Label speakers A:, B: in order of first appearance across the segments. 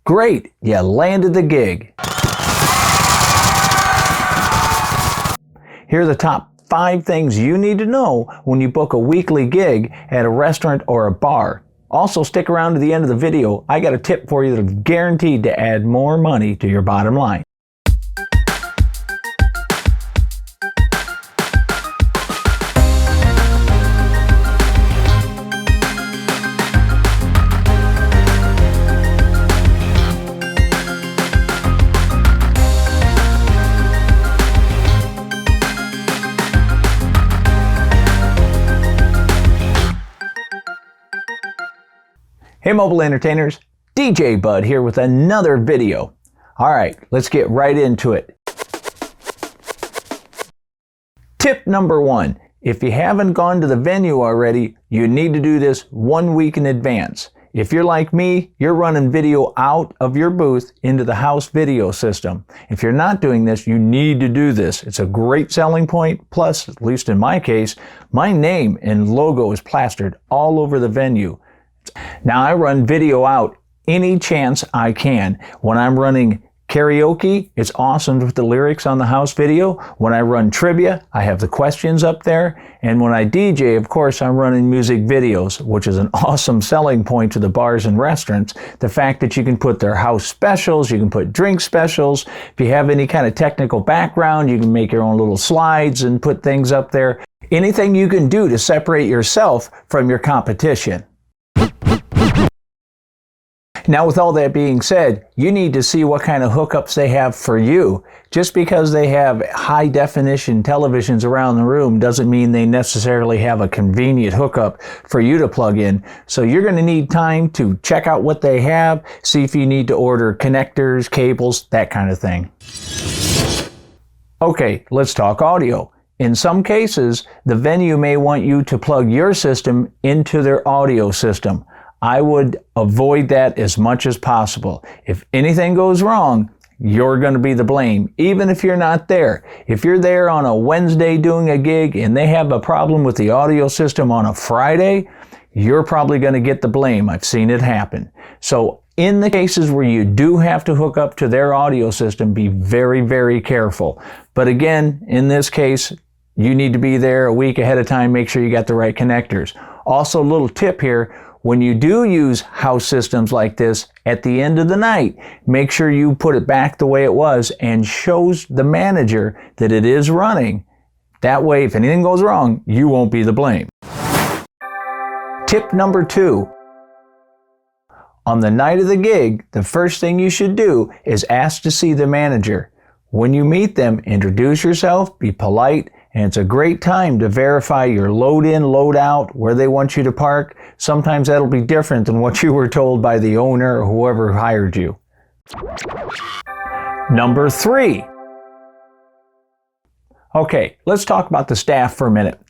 A: Great, you landed the gig. Here are the top 5 things you need to know when you book a weekly gig at a restaurant or a bar. Also, stick around to the end of the video. I got a tip for you that's guaranteed to add more money to your bottom line. Hey mobile entertainers, DJ Bud here with another video. Alright, let's get right into it. Tip number 1. If you haven't gone to the venue already, you need to do this 1 week in advance. If you're like me, you're running video out of your booth into the house video system. If you're not doing this, you need to do this. It's a great selling point. Plus, at least in my case, my name and logo is plastered all over the venue. Now I run video out any chance I can. When I'm running karaoke, it's awesome with the lyrics on the house video. When I run trivia, I have the questions up there. And when I DJ, of course, I'm running music videos, which is an awesome selling point to the bars and restaurants. The fact that you can put their house specials, you can put drink specials. If you have any kind of technical background, you can make your own little slides and put things up there. Anything you can do to separate yourself from your competition. Now with all that being said, you need to see what kind of hookups they have for you. Just because they have high definition televisions around the room doesn't mean they necessarily have a convenient hookup for you to plug in. So you're going to need time to check out what they have, see if you need to order connectors, cables, that kind of thing. Okay, let's talk audio. In some cases, the venue may want you to plug your system into their audio system. I would avoid that as much as possible. If anything goes wrong, you're going to be the blame, even if you're not there. If you're there on a Wednesday doing a gig and they have a problem with the audio system on a Friday, you're probably going to get the blame. I've seen it happen. So in the cases where you do have to hook up to their audio system, be very, very careful. But again, in this case, you need to be there a week ahead of time. Make sure you got the right connectors. Also, a little tip here. When you do use house systems like this, at the end of the night, make sure you put it back the way it was and shows the manager that it is running. That way, if anything goes wrong, you won't be the blame. Tip number 2. On the night of the gig, the first thing you should do is ask to see the manager. When you meet them, introduce yourself, be polite, and it's a great time to verify your load in, load out, where they want you to park. Sometimes that'll be different than what you were told by the owner or whoever hired you. Number 3. Okay, let's talk about the staff for a minute.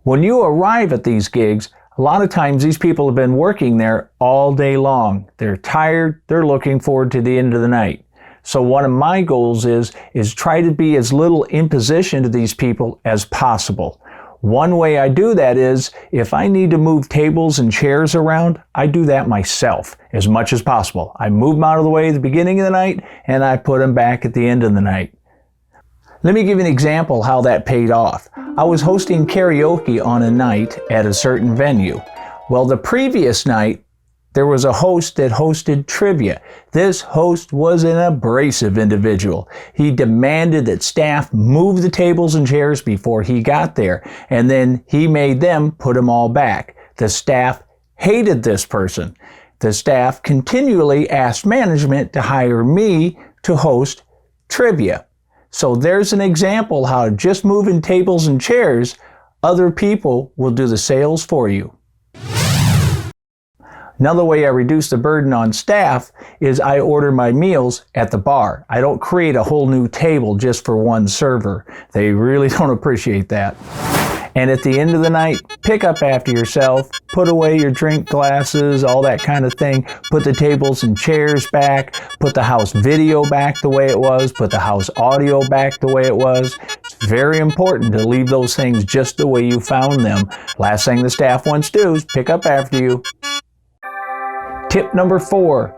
A: When you arrive at these gigs, a lot of times these people have been working there all day long. They're tired, they're looking forward to the end of the night. So one of my goals is try to be as little imposition to these people as possible. One way I do that is, if I need to move tables and chairs around, I do that myself as much as possible. I move them out of the way at the beginning of the night, and I put them back at the end of the night. Let me give you an example how that paid off. I was hosting karaoke on a night at a certain venue. Well, the previous night, there was a host that hosted trivia. This host was an abrasive individual. He demanded that staff move the tables and chairs before he got there, and then he made them put them all back. The staff hated this person. The staff continually asked management to hire me to host trivia. So there's an example how just moving tables and chairs, other people will do the sales for you. Another way I reduce the burden on staff is I order my meals at the bar. I don't create a whole new table just for one server. They really don't appreciate that. And at the end of the night, pick up after yourself, put away your drink glasses, all that kind of thing. Put the tables and chairs back, put the house video back the way it was, put the house audio back the way it was. It's very important to leave those things just the way you found them. Last thing the staff wants to do is pick up after you. Tip number 4.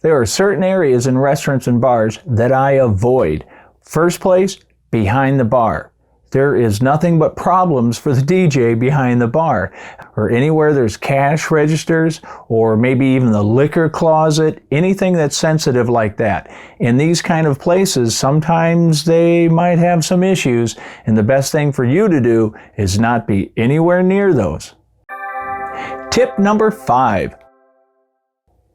A: There are certain areas in restaurants and bars that I avoid. First place, behind the bar. There is nothing but problems for the DJ behind the bar, or anywhere there's cash registers, or maybe even the liquor closet, anything that's sensitive like that. In these kind of places, sometimes they might have some issues, and the best thing for you to do is not be anywhere near those. Tip number 5.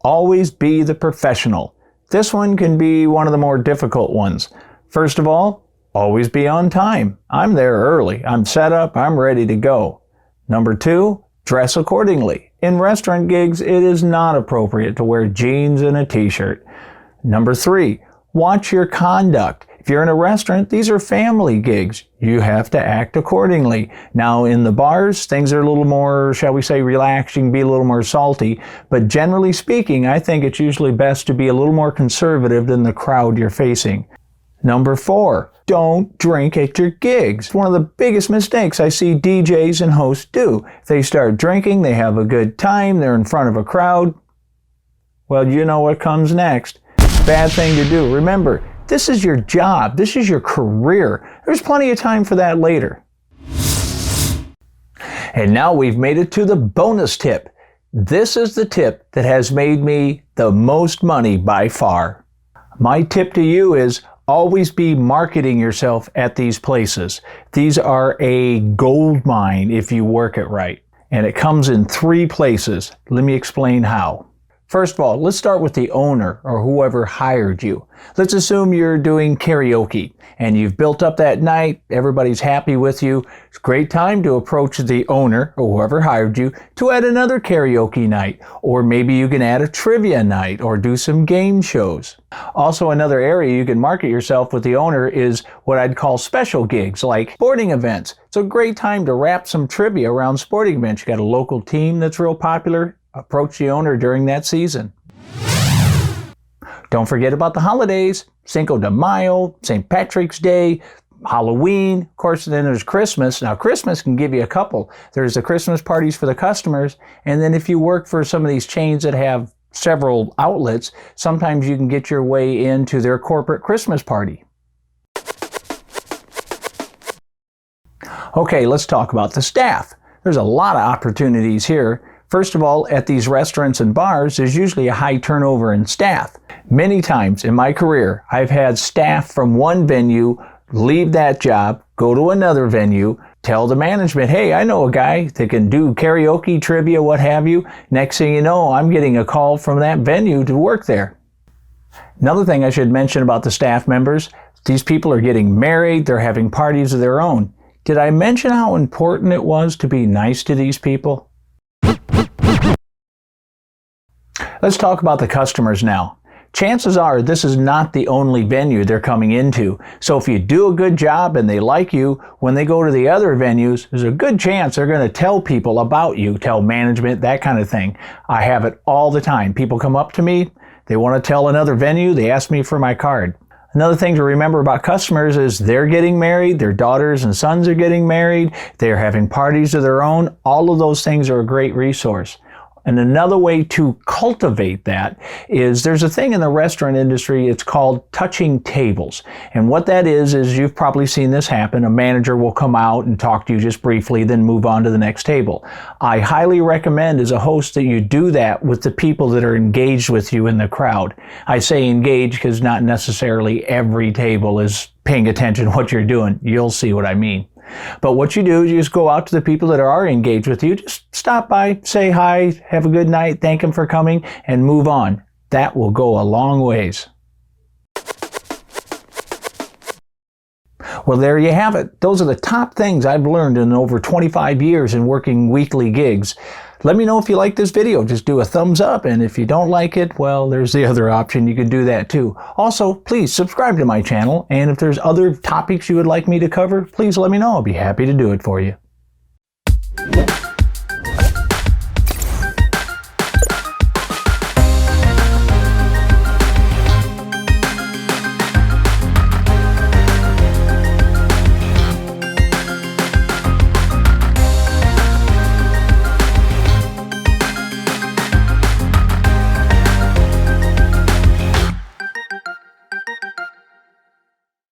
A: Always be the professional. This one can be one of the more difficult ones. First of all, always be on time. I'm there early. I'm set up. I'm ready to go. Number 2, dress accordingly. In restaurant gigs, it is not appropriate to wear jeans and a t-shirt. Number 3, watch your conduct. If you're in a restaurant, these are family gigs. You have to act accordingly. Now, in the bars, things are a little more, shall we say, relaxing, be a little more salty. But generally speaking, I think it's usually best to be a little more conservative than the crowd you're facing. Number 4, don't drink at your gigs. It's one of the biggest mistakes I see DJs and hosts do. If they start drinking, they have a good time, they're in front of a crowd. Well, you know what comes next. Bad thing to do. Remember, this is your job. This is your career. There's plenty of time for that later. And now we've made it to the bonus tip. This is the tip that has made me the most money by far. My tip to you is always be marketing yourself at these places. These are a gold mine if you work it right. And it comes in 3 places. Let me explain how. First of all, let's start with the owner or whoever hired you. Let's assume you're doing karaoke and you've built up that night, everybody's happy with you. It's a great time to approach the owner or whoever hired you to add another karaoke night, or maybe you can add a trivia night or do some game shows. Also, another area you can market yourself with the owner is what I'd call special gigs, like sporting events. It's a great time to wrap some trivia around sporting events. You got a local team that's real popular. Approach the owner during that season. Don't forget about the holidays. Cinco de Mayo, St. Patrick's Day, Halloween. Of course, then there's Christmas. Now, Christmas can give you a couple. There's the Christmas parties for the customers. And then if you work for some of these chains that have several outlets, sometimes you can get your way into their corporate Christmas party. Okay, let's talk about the staff. There's a lot of opportunities here. First of all, at these restaurants and bars, there's usually a high turnover in staff. Many times in my career, I've had staff from one venue leave that job, go to another venue, tell the management, hey, I know a guy that can do karaoke, trivia, what have you. Next thing you know, I'm getting a call from that venue to work there. Another thing I should mention about the staff members, these people are getting married, they're having parties of their own. Did I mention how important it was to be nice to these people? Let's talk about the customers now. Chances are this is not the only venue they're coming into. So if you do a good job and they like you, when they go to the other venues, there's a good chance they're going to tell people about you, tell management, that kind of thing. I have it all the time. People come up to me, they want to tell another venue, they ask me for my card. Another thing to remember about customers is they're getting married, their daughters and sons are getting married, they're having parties of their own. All of those things are a great resource. And another way to cultivate that is there's a thing in the restaurant industry, it's called touching tables. And what that is you've probably seen this happen. A manager will come out and talk to you just briefly, then move on to the next table. I highly recommend as a host that you do that with the people that are engaged with you in the crowd. I say engage because not necessarily every table is paying attention to what you're doing. You'll see what I mean. But what you do is you just go out to the people that are engaged with you, just stop by, say hi, have a good night, thank them for coming, and move on. That will go a long ways. Well, there you have it. Those are the top things I've learned in over 25 years in working weekly gigs. Let me know if you like this video. Just do a thumbs up, and if you don't like it, well, there's the other option. You can do that too. Also, please subscribe to my channel, and if there's other topics you would like me to cover, please let me know. I'll be happy to do it for you.